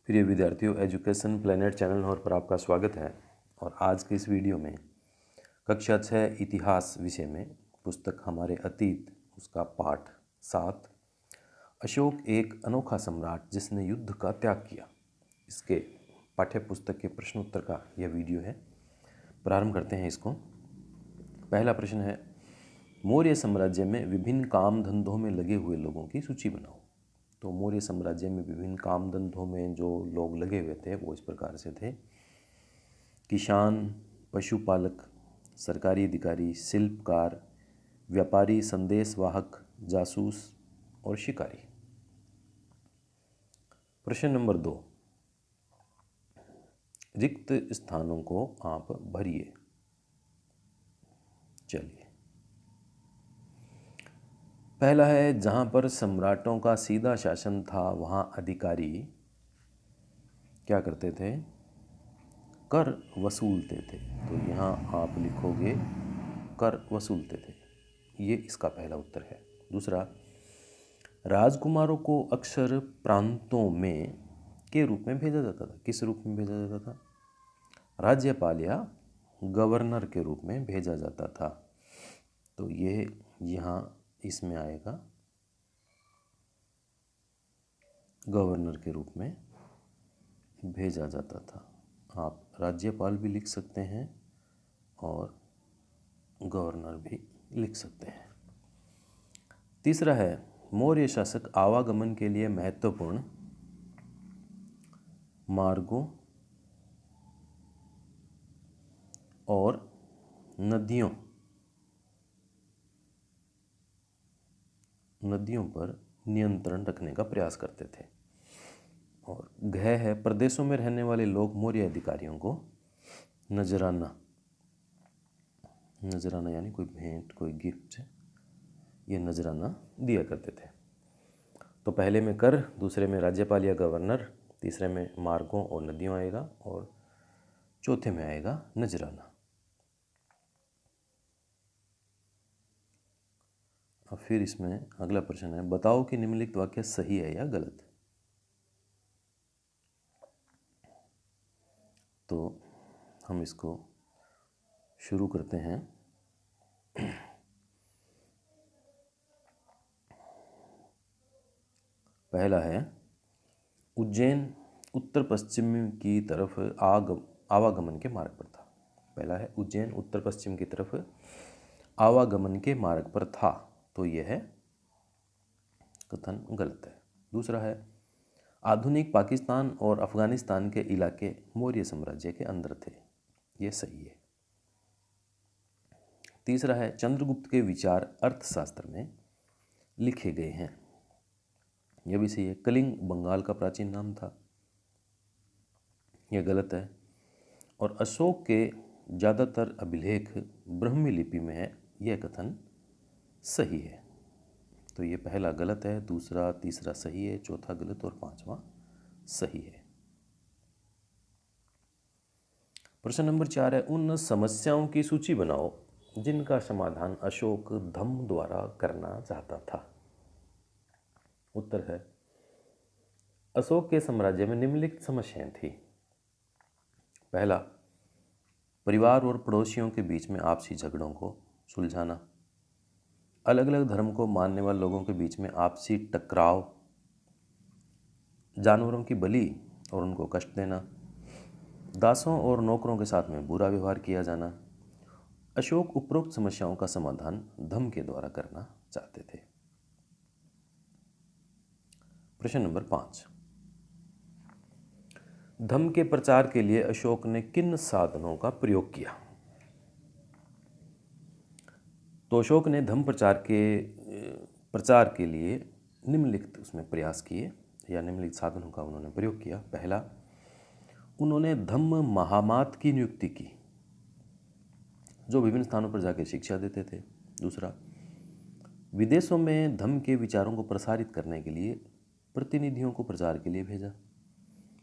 प्रिय विद्यार्थियों, education planet channel पर आपका स्वागत है। और आज के इस वीडियो में कक्षा 6 इतिहास विषय में पुस्तक हमारे अतीत उसका पाठ 7 अशोक एक अनोखा सम्राट जिसने युद्ध का त्याग किया, इसके पाठ्य पुस्तक के प्रश्नोत्तर का यह वीडियो है। प्रारंभ करते हैं इसको। पहला प्रश्न है, मौर्य साम्राज्य में विभिन्न काम धंधों में लगे हुए लोगों की सूची बनाओ। तो मौर्य साम्राज्य में विभिन्न काम धंधों में जो लोग लगे हुए थे वो इस प्रकार से थे: किसान, पशुपालक, सरकारी अधिकारी, शिल्पकार, व्यापारी, संदेशवाहक, जासूस और शिकारी। प्रश्न नंबर 2, रिक्त स्थानों को आप भरिए। चलिए, पहला है, जहाँ पर सम्राटों का सीधा शासन था वहाँ अधिकारी क्या करते थे? कर वसूलते थे। तो यहाँ आप लिखोगे कर वसूलते थे। ये इसका पहला उत्तर है। दूसरा, राजकुमारों को अक्सर प्रांतों में के रूप में भेजा जाता था। किस रूप में भेजा जाता था? राज्यपाल या गवर्नर के रूप में भेजा जाता था। तो ये यहाँ इसमें आएगा, गवर्नर के रूप में भेजा जाता था। आप राज्यपाल भी लिख सकते हैं और गवर्नर भी लिख सकते हैं। तीसरा है, मौर्य शासक आवागमन के लिए महत्वपूर्ण मार्गों और नदियों पर नियंत्रण रखने का प्रयास करते थे। और घ है, प्रदेशों में रहने वाले लोग मौर्य अधिकारियों को नजराना यानी कोई भेंट, कोई गिफ्ट, ये नजराना दिया करते थे। तो पहले में कर, दूसरे में राज्यपाल या गवर्नर, तीसरे में मार्गों और नदियों आएगा और चौथे में आएगा नजराना। अब फिर इसमें अगला प्रश्न है, बताओ कि निम्नलिखित वाक्य सही है या गलत। तो हम इसको शुरू करते हैं। पहला है, उज्जैन उत्तर पश्चिम की तरफ आवागमन के मार्ग पर था। पहला है, उज्जैन उत्तर पश्चिम की तरफ आवागमन के मार्ग पर था। तो यह है कथन गलत है। दूसरा है, आधुनिक पाकिस्तान और अफगानिस्तान के इलाके मौर्य साम्राज्य के अंदर थे। यह सही है। तीसरा है, चंद्रगुप्त के विचार अर्थशास्त्र में लिखे गए हैं। यह भी सही है। कलिंग बंगाल का प्राचीन नाम था। यह गलत है। और अशोक के ज़्यादातर अभिलेख ब्राह्मी लिपि में है। यह कथन सही है। तो ये पहला गलत है, दूसरा तीसरा सही है, चौथा गलत और पांचवा सही है। प्रश्न नंबर 4 है, उन समस्याओं की सूची बनाओ जिनका समाधान अशोक धम्म द्वारा करना चाहता था। उत्तर है, अशोक के साम्राज्य में निम्नलिखित समस्याएं थी। पहला, परिवार और पड़ोसियों के बीच में आपसी झगड़ों को सुलझाना, अलग अलग धर्म को मानने वाले लोगों के बीच में आपसी टकराव, जानवरों की बलि और उनको कष्ट देना, दासों और नौकरों के साथ में बुरा व्यवहार किया जाना। अशोक उपरोक्त समस्याओं का समाधान धम्म के द्वारा करना चाहते थे। प्रश्न नंबर 5, धम्म के प्रचार के लिए अशोक ने किन साधनों का प्रयोग किया। तो अशोक ने धम्म प्रचार के लिए निम्नलिखित उसमें प्रयास किए या निम्नलिखित साधनों का उन्होंने प्रयोग किया। पहला, उन्होंने धम्म महामात की नियुक्ति की जो विभिन्न स्थानों पर जाकर शिक्षा देते थे। दूसरा, विदेशों में धम्म के विचारों को प्रसारित करने के लिए प्रतिनिधियों को प्रचार के लिए भेजा।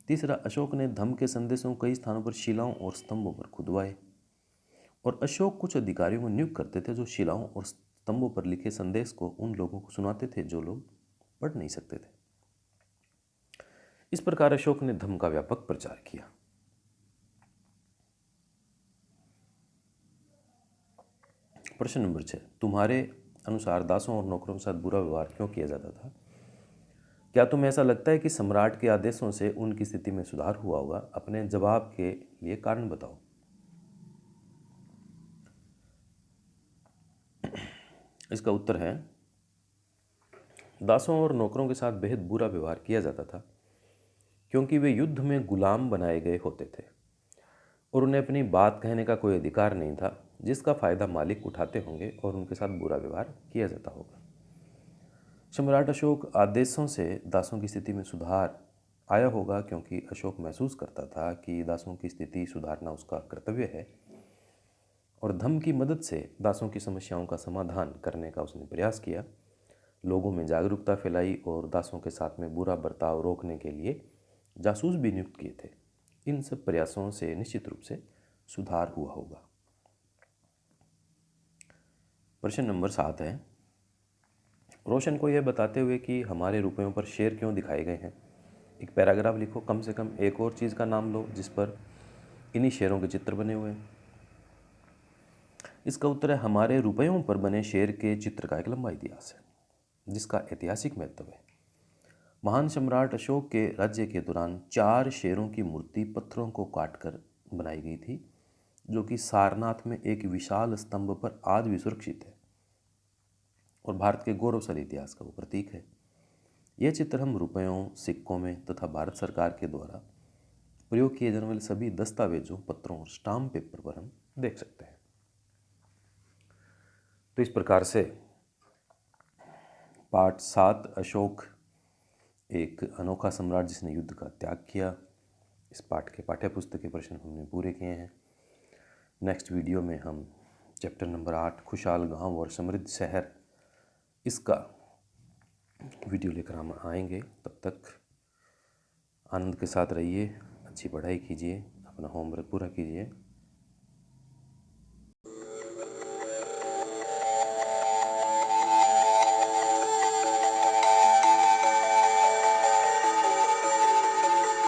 तीसरा, अशोक ने धम्म के संदेशों को कई स्थानों पर शिलाओं और स्तंभों पर खुदवाए। और अशोक कुछ अधिकारियों को नियुक्त करते थे जो शिलाओं और स्तंभों पर लिखे संदेश को उन लोगों को सुनाते थे जो लोग पढ़ नहीं सकते थे। इस प्रकार अशोक ने धम्म का व्यापक प्रचार किया। प्रश्न नंबर 6, तुम्हारे अनुसार दासों और नौकरों के साथ बुरा व्यवहार क्यों किया जाता था? क्या तुम्हें ऐसा लगता है कि सम्राट के आदेशों से उनकी स्थिति में सुधार हुआ होगा? अपने जवाब के लिए कारण बताओ। इसका उत्तर है, दासों और नौकरों के साथ बेहद बुरा व्यवहार किया जाता था क्योंकि वे युद्ध में गुलाम बनाए गए होते थे और उन्हें अपनी बात कहने का कोई अधिकार नहीं था, जिसका फायदा मालिक उठाते होंगे और उनके साथ बुरा व्यवहार किया जाता होगा। सम्राट अशोक आदेशों से दासों की स्थिति में सुधार आया होगा क्योंकि अशोक महसूस करता था कि दासों की स्थिति सुधारना उसका कर्तव्य है और धम्म की मदद से दासों की समस्याओं का समाधान करने का उसने प्रयास किया। लोगों में जागरूकता फैलाई और दासों के साथ में बुरा बर्ताव रोकने के लिए जासूस भी नियुक्त किए थे। इन सब प्रयासों से निश्चित रूप से सुधार हुआ होगा। प्रश्न नंबर 7 है, रोशन को यह बताते हुए कि हमारे रुपयों पर शेर क्यों दिखाए गए हैं, एक पैराग्राफ लिखो। कम से कम एक और चीज़ का नाम लो जिस पर इन्हीं शेरों के चित्र बने हुए हैं। इसका उत्तर है, हमारे रुपयों पर बने शेर के चित्र का एक लंबा इतिहास है जिसका ऐतिहासिक महत्व है। महान सम्राट अशोक के राज्य के दौरान 4 शेरों की मूर्ति पत्थरों को काटकर बनाई गई थी, जो कि सारनाथ में एक विशाल स्तंभ पर आज भी सुरक्षित है और भारत के गौरवशाली इतिहास का वो प्रतीक है। यह चित्र हम रुपयों, सिक्कों में तथा भारत सरकार के द्वारा प्रयोग किए जाने वाले सभी दस्तावेजों, पत्रों और स्टाम्प पेपर पर हम देख सकते हैं। तो इस प्रकार से पाठ 7, अशोक एक अनोखा सम्राट जिसने युद्ध का त्याग किया, इस पाठ के पाठ्य पुस्तक के प्रश्न हमने पूरे किए हैं। नेक्स्ट वीडियो में हम चैप्टर नंबर 8, खुशहाल गांव और समृद्ध शहर, इसका वीडियो लेकर हम आएंगे। तब तक आनंद के साथ रहिए, अच्छी पढ़ाई कीजिए, अपना होमवर्क पूरा कीजिए।